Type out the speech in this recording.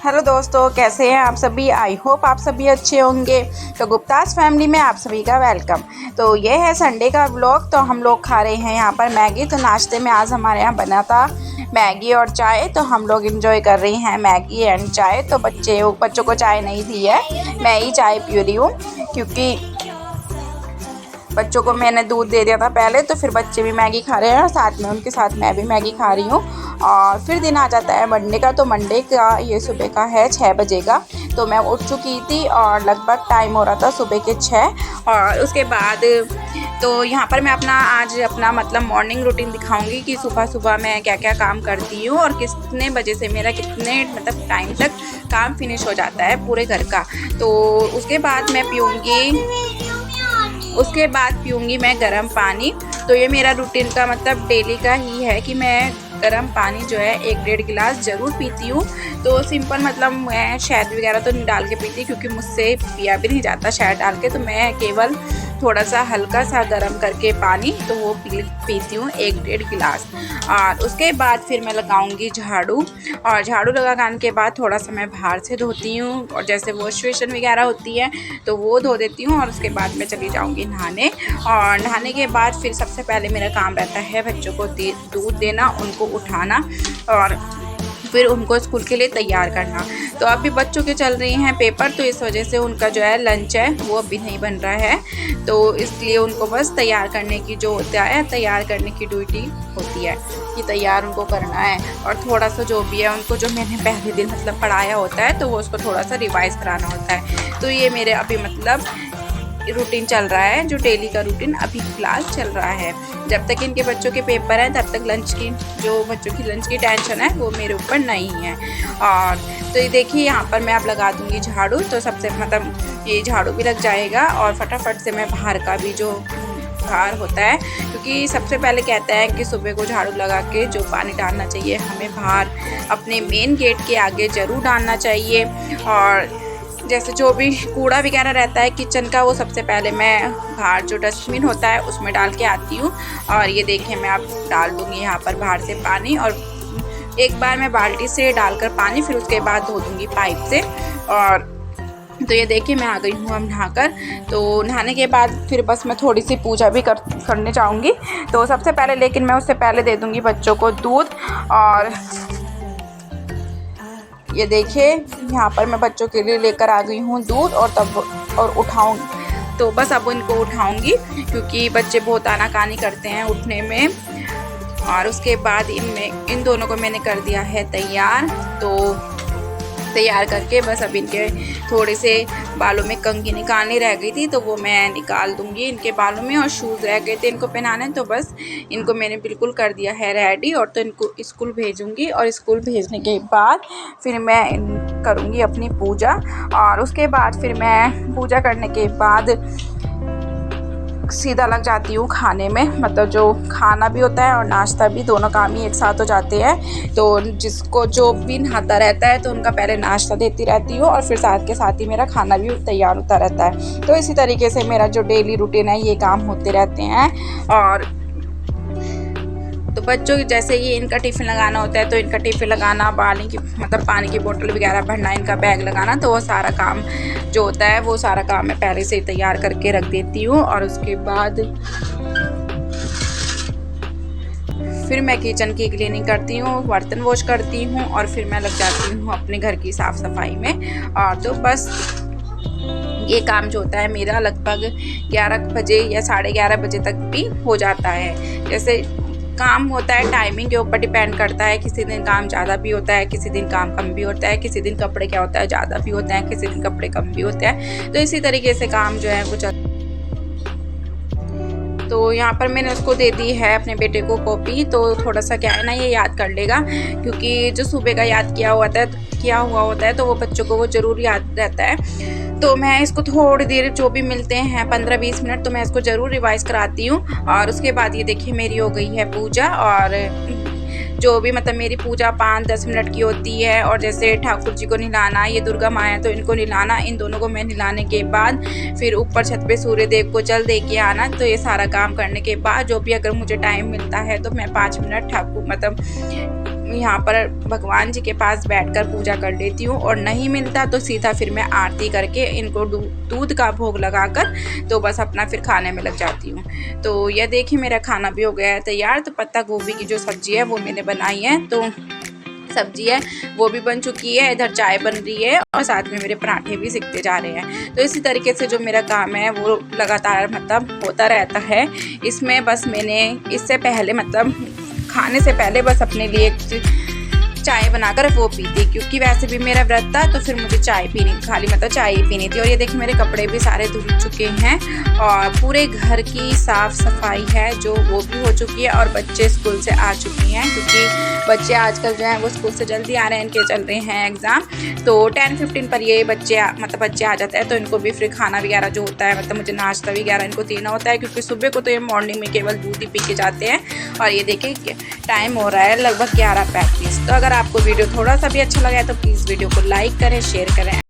Hello दोस्तों, कैसे हैं आप सभी। आई होप आप सभी अच्छे होंगे। तो गुप्ताज फैमिली में आप सभी का वेलकम। तो ये है संडे का व्लॉग। तो हम लोग खा रहे हैं यहाँ पर मैगी। तो नाश्ते में आज हमारे यहाँ बना था मैगी और चाय। तो हम लोग एंजॉय कर रहे हैं मैगी एंड चाय। तो बच्चों को चाय नहीं दी है, मैं ही चाय पी रही हूँ, क्योंकि बच्चों को मैंने दूध दे दिया था पहले। तो फिर बच्चे भी मैगी खा रहे हैं और साथ में उनके साथ मैं भी मैगी खा रही हूँ। और फिर दिन आ जाता है मंडे का। तो मंडे का ये सुबह का है 6 बजे का। तो मैं उठ चुकी थी और लगभग टाइम हो रहा था सुबह के 6। और उसके बाद तो यहाँ पर मैं अपना मतलब मॉर्निंग रूटीन दिखाऊंगी कि सुबह सुबह मैं क्या क्या काम करती हूँ और कितने बजे से मेरा कितने मतलब टाइम तक काम फिनिश हो जाता है पूरे घर का। तो उसके बाद पीऊँगी मैं गर्म पानी। तो ये मेरा रूटीन का मतलब डेली का ही है कि मैं गर्म पानी जो है 1-1.5 गिलास ज़रूर पीती हूँ। तो सिंपल मतलब मैं शहद वगैरह तो नहीं डाल के पीती, क्योंकि मुझसे पिया भी नहीं जाता शहद डाल के। तो मैं केवल थोड़ा सा हल्का सा गर्म करके पानी तो वो पीती हूँ 1-1.5 गिलास। और उसके बाद फिर मैं लगाऊंगी झाड़ू। और झाड़ू लगाने के बाद थोड़ा सा मैं बाहर से धोती हूँ, और जैसे वॉश बेसिन वगैरह होती है तो वो धो देती हूँ। और उसके बाद मैं चली जाऊँगी नहाने। और नहाने के बाद फिर सबसे पहले मेरा काम रहता है बच्चों को दूध देना, उनको उठाना और फिर उनको स्कूल के लिए तैयार करना। तो अभी बच्चों के चल रही हैं पेपर, तो इस वजह से उनका जो है लंच है वो अभी नहीं बन रहा है। तो इसलिए उनको बस तैयार करने की जो होता है, तैयार करने की ड्यूटी होती है कि तैयार उनको करना है। और थोड़ा सा जो भी है उनको जो मैंने पहले दिन मतलब पढ़ाया होता है तो वो उसको थोड़ा सा रिवाइज कराना होता है। तो ये मेरे अभी मतलब रूटीन चल रहा है, जो डेली का रूटीन अभी फ़िलहाल चल रहा है। जब तक इनके बच्चों के पेपर हैं तब तक बच्चों की लंच की टेंशन है वो मेरे ऊपर नहीं है। और तो ये देखिए यहाँ पर मैं अब लगा दूँगी झाड़ू। तो सबसे मतलब ये झाड़ू भी लग जाएगा और फटाफट से मैं बाहर का भी जो बाहर होता है, क्योंकि सबसे पहले कहते हैं कि सुबह को झाड़ू लगा के जो पानी डालना चाहिए हमें बाहर अपने मेन गेट के आगे ज़रूर डालना चाहिए। और जैसे जो भी कूड़ा वगैरह रहता है किचन का, वो सबसे पहले मैं बाहर जो डस्टबिन होता है उसमें डाल के आती हूँ। और ये देखिए मैं अब डाल दूँगी यहाँ पर बाहर से पानी। और एक बार मैं बाल्टी से डालकर पानी फिर उसके बाद धो दूँगी पाइप से। और तो ये देखिए मैं आ गई हूँ अब नहाकर। तो नहाने के बाद फिर बस मैं थोड़ी सी पूजा भी करने जाऊँगी। तो सबसे पहले लेकिन मैं उससे पहले दे दूँगी बच्चों को दूध। और ये देखिए यहाँ पर मैं बच्चों के लिए लेकर आ गई हूँ दूध और उठाऊँगी। तो बस अब इनको उठाऊँगी, क्योंकि बच्चे बहुत आनाकानी करते हैं उठने में। और उसके बाद इन दोनों को मैंने कर दिया है तैयार। तो तैयार करके बस अब इनके थोड़े से बालों में कंघी निकालनी रह गई थी तो वो मैं निकाल दूंगी इनके बालों में। और शूज़ रह गए थे इनको पहनाने, तो बस इनको मैंने बिल्कुल कर दिया है रेडी। और तो इनको स्कूल भेजूंगी और स्कूल भेजने के बाद फिर मैं करूंगी अपनी पूजा। और उसके बाद फिर मैं पूजा करने के बाद सीधा लग जाती हूँ खाने में। मतलब जो खाना भी होता है और नाश्ता भी, दोनों काम ही एक साथ हो जाते हैं। तो जिसको जो भी नहाता रहता है तो उनका पहले नाश्ता देती रहती हूँ और फिर साथ के साथ ही मेरा खाना भी तैयार होता रहता है। तो इसी तरीके से मेरा जो डेली रूटीन है ये काम होते रहते हैं। और तो बच्चों की जैसे ही इनका टिफ़िन लगाना होता है तो इनका टिफ़िन लगाना, पानी की बोतल वगैरह भरना, इनका बैग लगाना, तो वो सारा काम जो होता है वो सारा काम मैं पहले से ही तैयार करके रख देती हूँ। और उसके बाद फिर मैं किचन की क्लीनिंग करती हूँ, बर्तन वॉश करती हूँ और फिर मैं लग जाती हूँ अपने घर की साफ़ सफाई में। और तो बस ये काम जो होता है मेरा लगभग 11 बजे या 11:30 बजे तक भी हो जाता है। जैसे काम होता है टाइमिंग के ऊपर डिपेंड करता है, किसी दिन काम ज़्यादा भी होता है, किसी दिन काम कम भी होता है, किसी दिन कपड़े क्या होता है ज़्यादा भी होते हैं, किसी दिन कपड़े कम भी होते हैं। तो इसी तरीके से काम जो है वो चलता है। तो यहाँ पर मैंने उसको दे दी है अपने बेटे को कॉपी। तो थोड़ा सा क्या है ना, ये याद कर लेगा, क्योंकि जो सुबह का याद किया हुआ होता है तो वो बच्चों को वो ज़रूर याद रहता है। तो मैं इसको थोड़ी देर जो भी मिलते हैं 15-20 मिनट तो मैं इसको ज़रूर रिवाइज़ कराती हूँ। और उसके बाद ये देखिए मेरी हो गई है पूजा। और जो भी मतलब मेरी पूजा 5-10 मिनट की होती है। और जैसे ठाकुर जी को नहलाना, ये दुर्गा माँ है तो इनको नहलाना, इन दोनों को मैं नहलाने के बाद फिर ऊपर छत पे सूर्य देव को जल दे के आना। तो ये सारा काम करने के बाद जो भी अगर मुझे टाइम मिलता है तो मैं 5 मिनट यहाँ पर भगवान जी के पास बैठकर पूजा कर लेती हूँ, और नहीं मिलता तो सीधा फिर मैं आरती करके इनको दूध का भोग लगाकर तो बस अपना फिर खाने में लग जाती हूँ। तो यह देखिए मेरा खाना भी हो गया है तैयार। तो पत्ता गोभी की जो सब्ज़ी है वो मैंने बनाई है, तो सब्जी है वो भी बन चुकी है, इधर चाय बन रही है और साथ में मेरे पराठे भी सिकते जा रहे हैं। तो इसी तरीके से जो मेरा काम है वो लगातार मतलब होता रहता है। इसमें बस मैंने इससे पहले मतलब खाने से पहले बस अपने लिए चाय बनाकर वो पीती, क्योंकि वैसे भी मेरा व्रत था तो फिर मुझे चाय पीनी, खाली मतलब चाय ही पीनी थी। और ये देखिए मेरे कपड़े भी सारे धुल चुके हैं और पूरे घर की साफ़ सफाई है जो वो भी हो चुकी है। और बच्चे स्कूल से आ चुके हैं, क्योंकि बच्चे आजकल जो हैं वो स्कूल से जल्दी आ रहे हैं, इनके चल रहे हैं एग्ज़ाम। तो 10-15 पर ये बच्चे आ जाते हैं, तो इनको भी फिर खाना वगैरह जो होता है मतलब मुझे नाश्ता वगैरह इनको देना होता है, क्योंकि सुबह को तो ये मॉर्निंग में केवल दूध ही पी के जाते हैं। और ये देखिए टाइम हो रहा है लगभग 11:35। तो अगर आपको वीडियो थोड़ा सा भी अच्छा लगा है तो प्लीज़ वीडियो को लाइक करें, शेयर करें।